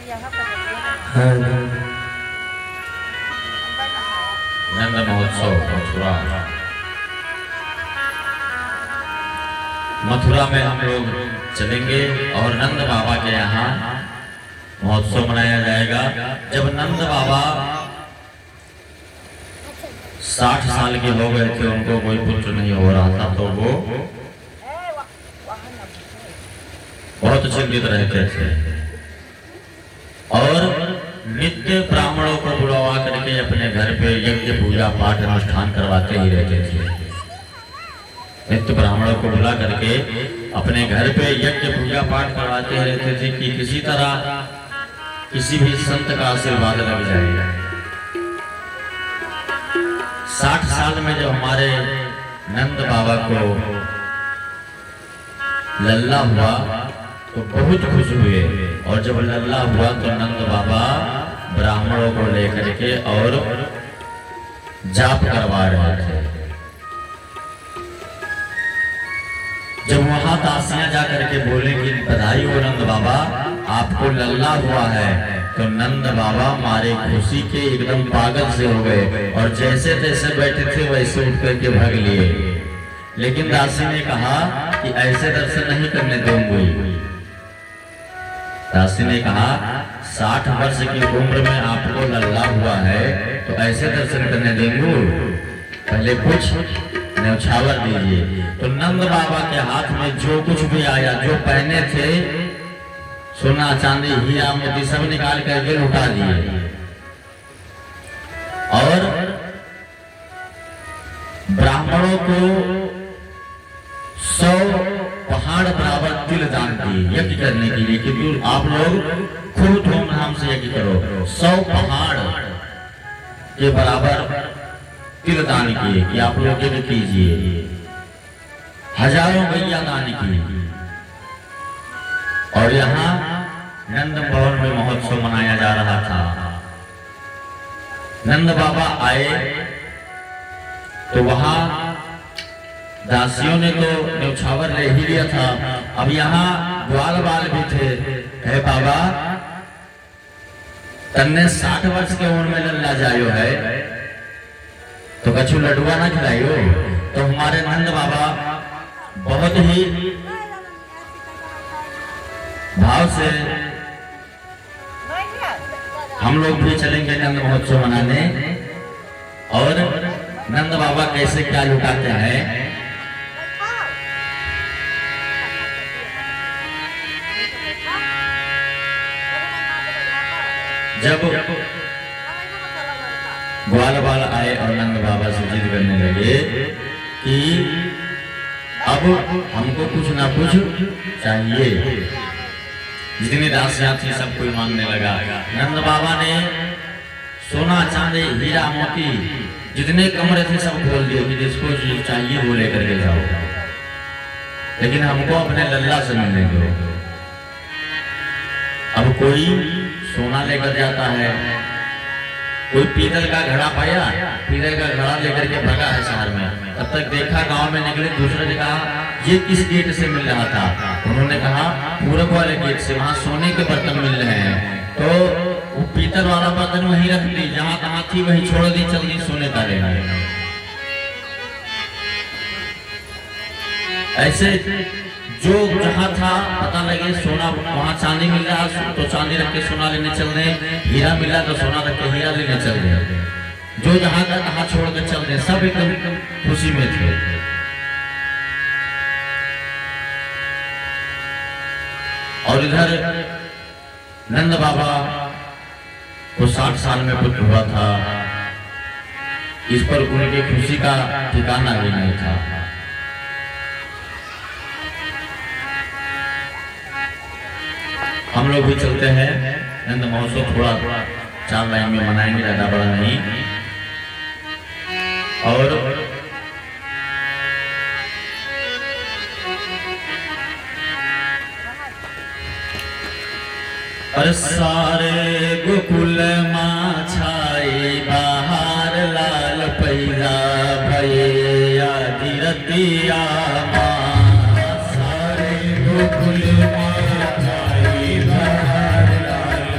नंद महोत्सव मथुरा। मथुरा में हम लोग चलेंगे और नंद बाबा के यहाँ महोत्सव मनाया जाएगा। जब नंद बाबा 60 साल के हो गए थे, उनको कोई पुत्र नहीं हो रहा था, तो वो बहुत चिंतित रहते थे और नित्य ब्राह्मणों को बुलवा करके अपने घर पे यज्ञ पूजा पाठ अनुष्ठान करवाते ही रहते थे। नित्य ब्राह्मणों को बुला करके अपने घर पे यज्ञ पूजा पाठ करवाते रहते थे कि किसी तरह किसी भी संत का आशीर्वाद लग जाएगा। 60 साल में जब हमारे नंद बाबा को लल्ला हुआ तो बहुत खुश हुए, और जब लल्ला हुआ तो नंद बाबा ब्राह्मणों को लेकर के और जाप करवा रहे थे। जब वहां दासियां जाकर के बोले कि बधाई हो नंद बाबा, आपको लल्ला हुआ है, तो नंद बाबा मारे खुशी के एकदम पागल से हो गए और जैसे तैसे बैठे थे वैसे उठ करके भाग लिए। लेकिन दासी ने कहा कि ऐसे दर्शन नहीं करने दूंगी। दासी ने कहा 60 वर्ष की उम्र में आपको लल्ला हुआ है तो ऐसे दर्शन करने देंगे, पहले कुछ न्यौछावर दीजिए। तो नंद बाबा के हाथ में जो कुछ भी आया, जो पहने थे सोना चांदी हीरा मोती सब निकाल करके लुटा दिए और ब्राह्मणों को 100 पहाड़ बराबर तिल दान दिए यज्ञ करने के लिए, क्योंकि आप लोग खूब धूमधाम से यज्ञ करो। 100 पहाड़ के बराबर तिल दान किए कि आप लोग यज्ञ कीजिए। हजारों गैया दान की। और यहाँ नंद भवन में महोत्सव मनाया जा रहा था। नंद बाबा आए तो वहां दासियों ने तो न्यौछावर ले ही लिया था। अब यहाँ ग्वाल बाल भी थे। है बाबा तन्ने 60 वर्ष के उम्र में लल्ला जायो है तो कछु लडुआ ना खिलायो। तो हमारे नंद बाबा बहुत ही भाव से हम लोग भी चलेंगे नंद महोत्सव मनाने, और नंद बाबा कैसे क्या लुटाते हैं जब ग्वाल बाल आए और नंद बाबा से जिद करने लगे कि अब हमको कुछ ना कुछ चाहिए। जितनी राशियां थी सब कोई मांगने लगा। नंद बाबा ने सोना चांदी हीरा मोती जितने कमरे थे सब खोल दिए कि जिसको चीज चाहिए वो लेकर के जाओ, लेकिन हमको अपने लल्ला से मिलने दो। अब कोई सोना लेकर जाता है, कोई पीतल का घड़ा पाया, पीतल का घड़ा लेकर के भागा है शहर में। तब तक देखा गांव में निकले, दूसरे ने कहा ये किस गेट से मिल रहा था। उन्होंने कहा पूरब वाले गेट से, वहां सोने के बर्तन मिल रहे हैं। तो वो पीतल वाला बर्तन वहीं रख दी, जहां तहां थी वहीं छोड़ दी, चल दी सोने का लेना। ऐसे जो जहां था पता लगे सोना वहां चांदी मिल रहा तो चांदी रख के सोना लेने चल रहे, हीरा मिल रहा तो सोना रख के हीरा लेने चल रहे। जो जहां का तहां छोड़ के चल रहे, सब एकदम खुशी में थे। और इधर नंद बाबा को 60 साल में पुत्र हुआ था। इस पर उनकी खुशी का ठिकाना भी नहीं था। हम लोग भी चलते हैं नंद महोत्सव, थोड़ा 4 लाइन में मनाएंगे, ज्यादा बड़ा नहीं। और सारे गोकुल माँ छाई बाहर लाल पैदा भैया गिरतिया सारे गोकुल माँ छाई बाहर लाल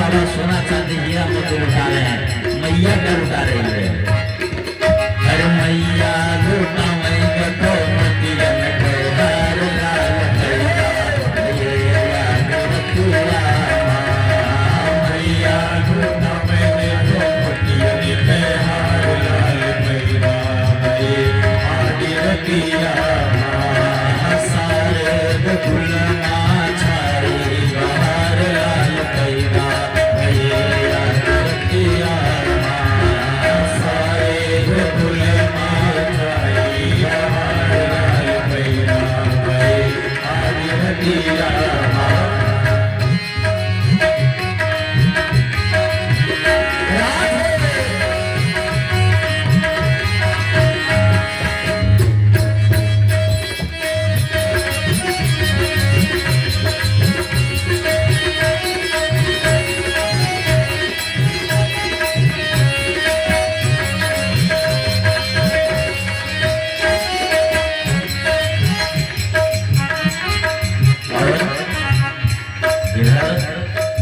बाबा सोना चांदी हीरा मोती लुटा रहे हैं, मैया क्या लुटा रही है? अरे मैया लुटा मई गठो मोतियन के हार लाल भैया, ये याद रखिया मैया लुटा मई गठो मोतियन के हार लाल भैया, ये याद रखिया सारे गुलमा छाई बहार लाल भैया, ये याद रखिया सारे गुलमा छाई बहार लाल भैया, याद रखिया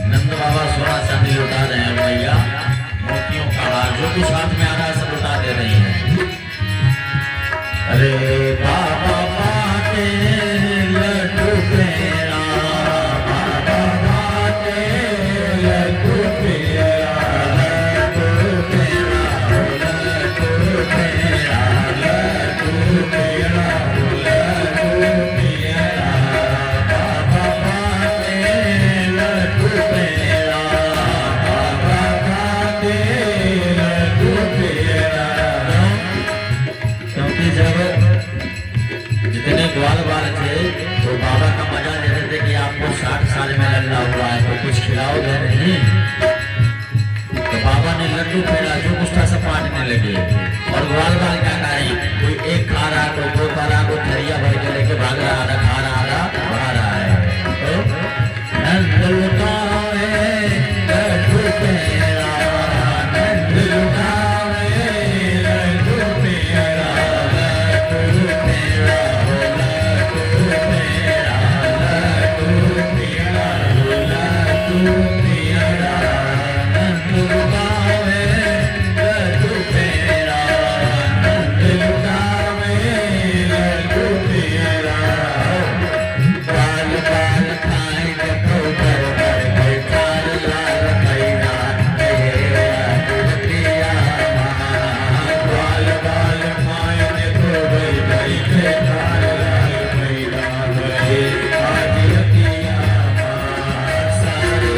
नंद बाबा सोना चांदी लुटा रहे हैं, मैया मोतियों का हार जो कुछ हाथ में आ रहा है सब लुटा दे रही है। अरे बाबा बाटे लड्डू पेड़ा, बाबा बाटे लड्डू पेड़ा, लड्डू पेड़ा, लड्डू पेड़ा, लड्डू पेड़ा, लड्डू पेड़ा, बाबा बाटे लड्डू पेड़ा, बाबा बाटे लड्डू पेड़ा। क्योंकि जब जितने ग्वाल बाल थे तो बाबा का मजा लेते थे कि आपको 60 साल में लल्ला हुआ है तो कुछ खिलाओगे नहीं, तो बाबा ने लड्डू पेड़ा जो कुछ था सब बांटने लगे। और ग्वाल बाल क्या करें, कोई एक खा रहा, कोई दो खा रहा, कोई थरिया भर के लेके भाग रहा, आधा खा रहा, आधा भगा रहा है। तो नंद लुटावे लड्डू पेड़ा, नंद लुटावे लड्डू पेड़ा, लड्डू पेड़ा, लड्डू पेड़ा, लड्डू पेड़ा, लड्डू पेड़ा, नंद लुटावे लड्डू पेड़ा, नंद लुटावे लड्डू पेड़ा। बाल बाल खाए गठो कर कर बैठार लाल भैया, ये याद रखिया बाल बाल खाए गठो गई गई बैठार लाल भैया, ये याद रखिया सारे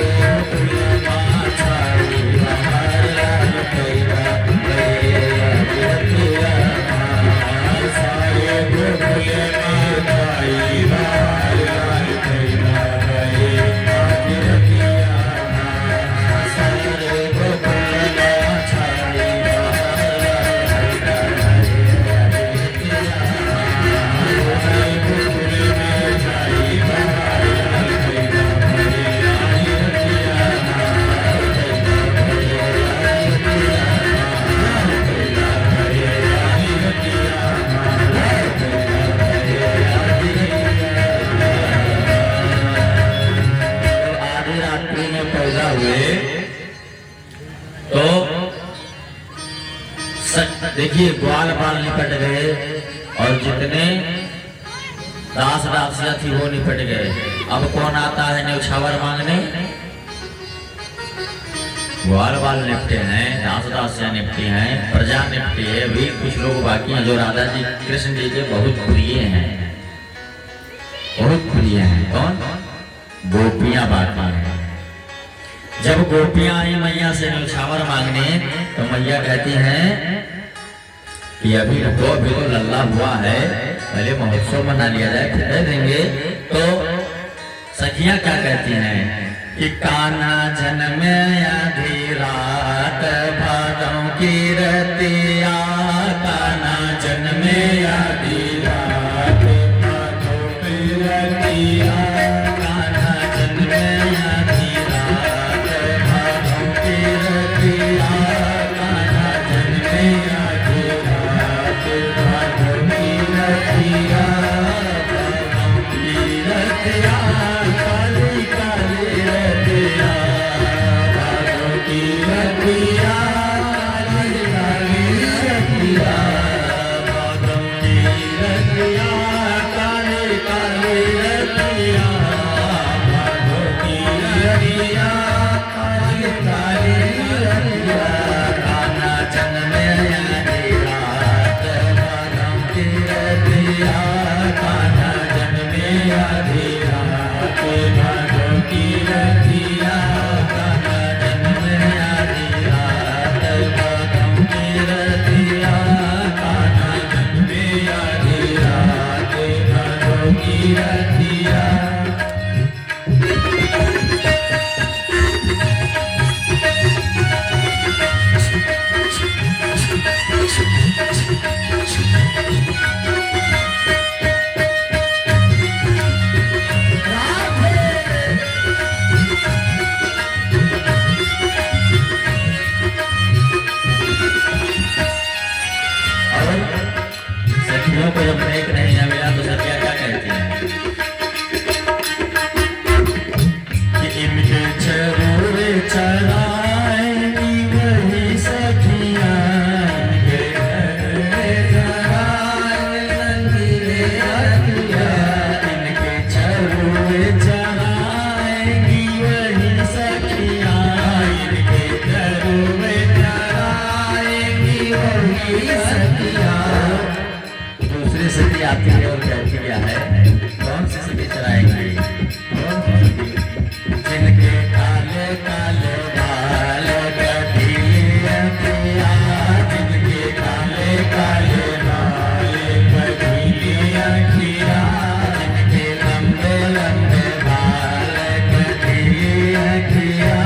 गुलमा छाई बहार लाल भैया, ये याद रखिया सारे गुलमा छाई बहार लाल भैया, ये याद रखिया सारे गुलमा छाई बहार लाल भैया, सारे गुलमा छाई बहार लाल भैया, याद आधी रात्रि में पैदा हुए तो देखिए ग्वाल बाल निपट गए और जितने दास दासियां थी वो निपट गए। अब कौन आता है न्यौछावर मांगने? ग्वाल बाल निपटे हैं, दास दासियां निपटी हैं, प्रजा निपटी है, अभी कुछ लोग बाकी हैं जो राधा जी कृष्ण जी के बहुत प्रिय हैं, बहुत प्रिय हैं। कौन? गोपियां बाकी हैं। जब गोपियां आई मैया से न्यौछावर मांगने तो मैया कहती हैं कि अभी रुको, अभी तो लल्ला हुआ है, पहले महोत्सव मना लिया जाए फिर दे देंगे। तो सखियां क्या कहती हैं कि कान्हा जन्मे आधी रात भादों की रतिया, कान्हा जन्मे आधी रात भादों की रतिया, कान्हा जन्मे आधी रात भादों की रतिया, कान्हा जन्मे आधी रात भादों की रतिया, भादों की रतिया, काली काली रतिया, रतिया कान्हा जन्म आधी रात भादों की रतिया कान्हा जन्म आधी रात भादों की रतिया। सखियों को जब ब्रेक नहीं मिला तो सखिया क्या कहती हैं कि इनके चरोरे चराएंगी वही सखियां इनके घरे चराएंगी रतिया इनके चरोरे चराएंगी वही सखियां इनके चरोरे चराएंगी वही सखियां। दूसरी सती आती है और कहती क्या है कौन सी सती चलाएंगे जिनके काले काले बाल कटीले अखियां जिनके काले काले बाल कटीले अखियां जिनके लंबे लंबे बाल कटीले अखियां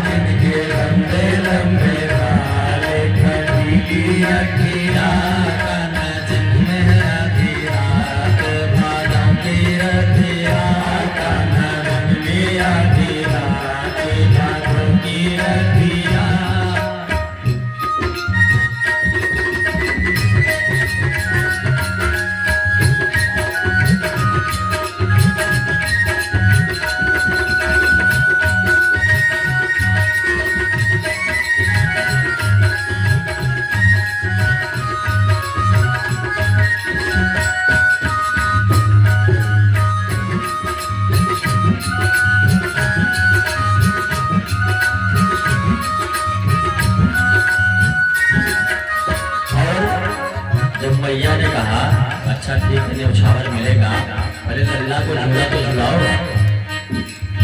जिनके लंबे लंबे बाल कटीले अखियां। भैया ने कहा अच्छा ठीक है न्यौछावर मिलेगा अरे लल्ला को झूला तो झुलाओ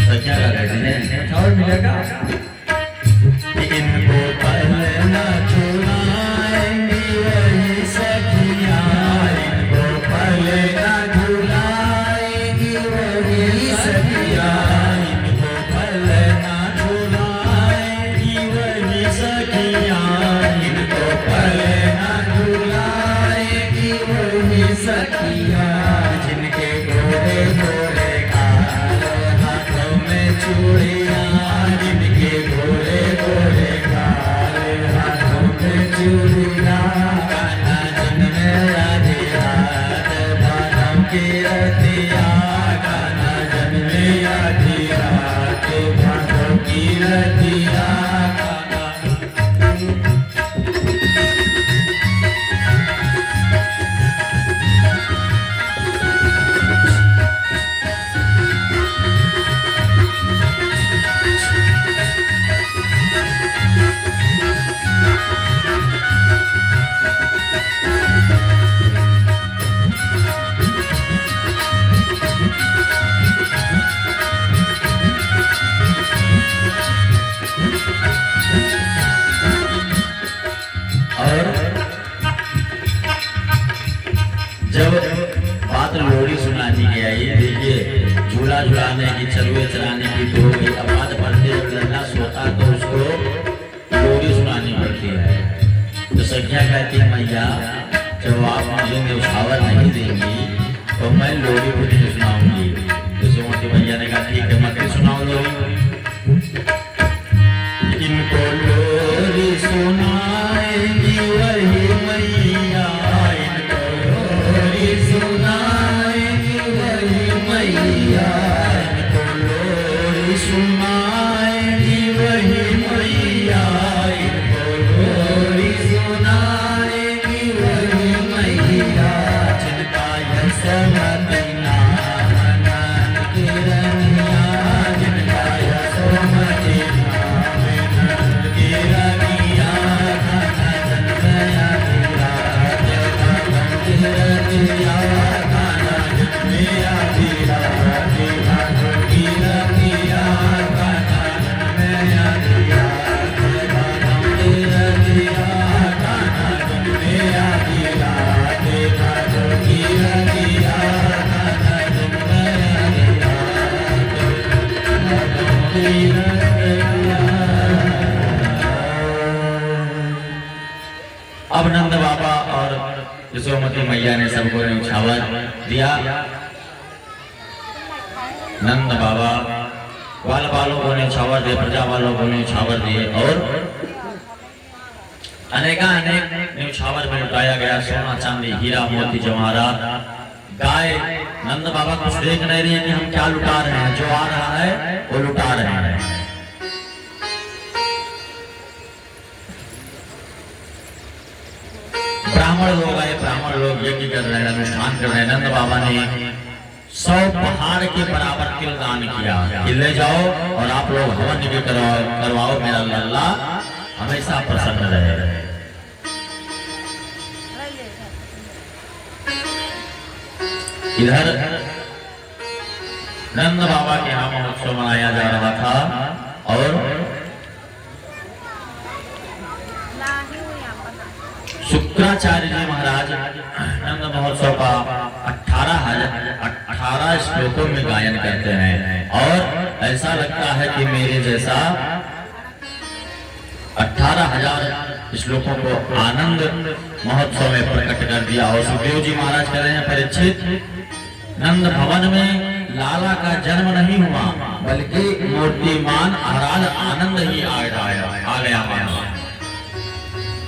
सखिया का कहते हैं न्यौछावर मिलेगा इनको पहले न झुलाएंगी वही सखिया इनको पहले न झुलाएंगी वही सखिया इनको पहले न झुलाएंगी वही सखिया इनको पहले न सखिया जिनके गोरे गोरे गाल हाथों में चूड़ियां जिनके गोरे गोरे गाल हाथों में चूड़ियां कान्हा जन्म आधी रात भादों की रतिया कान्हा जन्म आधी रात भादों की रतिया। जब बात लोरी सुनानी गई ये देखिए झूला झुलाने की चलुए चलाने की तो अब बात पढ़ते जब लल्ला सोता तो उसको लोरी सुनानी पड़ती है तो सखिया कहती है मैया जब आप मुझे न्यौछावर नहीं देंगी तो मैं लोरी खुद ही सुनाऊंगी। जैसे मोटी भैया ने कहा ठीक है मत सुनाओ लोरी इनको लोरी सुनाएंगी वही मैया इनको लोरी सुनाएंगी वही मैया इनको लोरी सुनाएंगी वही मैया इनको लोरी सुनाएंगी वही मैया जिनका यश मदीना नैन की रनिया जिनका अब नंद बाबा और यशोमती मैया ने सबको न्यौछावर दिया। नंद बाबा ग्वाल वालों को न्यौछावर दिए, प्रजा वालों को न्यौछावर दिए और अनेक न्यौछावर में लुटाया गया सोना चांदी हीरा मोती जवाहरात। गाय नंद बाबा कुछ देख नहीं रही है कि हम क्या लुटा रहे हैं, जो आ रहा है वो लुटा रहे हैं। ब्राह्मण लोग आए, ब्राह्मण लोग यज्ञ कर रहे हैं, अनुष्ठान कर रहे हैं। नंद बाबा ने 100 पहाड़ के बराबर तिल दान किया कि ले जाओ और आप लोग हवन यज्ञ करवाओ, मेरा लल्ला हमेशा प्रसन्न रहे। इधर नंद बाबा के यहाँ महोत्सव मनाया जा रहा था और शुक्राचार्य जी महाराज नंद महोत्सव का 18 श्लोकों में गायन करते हैं और ऐसा लगता है कि मेरे जैसा 18,000 श्लोकों को आनंद महोत्सव में प्रकट कर दिया। और सुखदेव जी महाराज कह रहे हैं, परीक्षित नंद भवन में लाला का जन्म नहीं हुआ, बल्कि मूर्तिमान महाराज आनंद ही आ गया।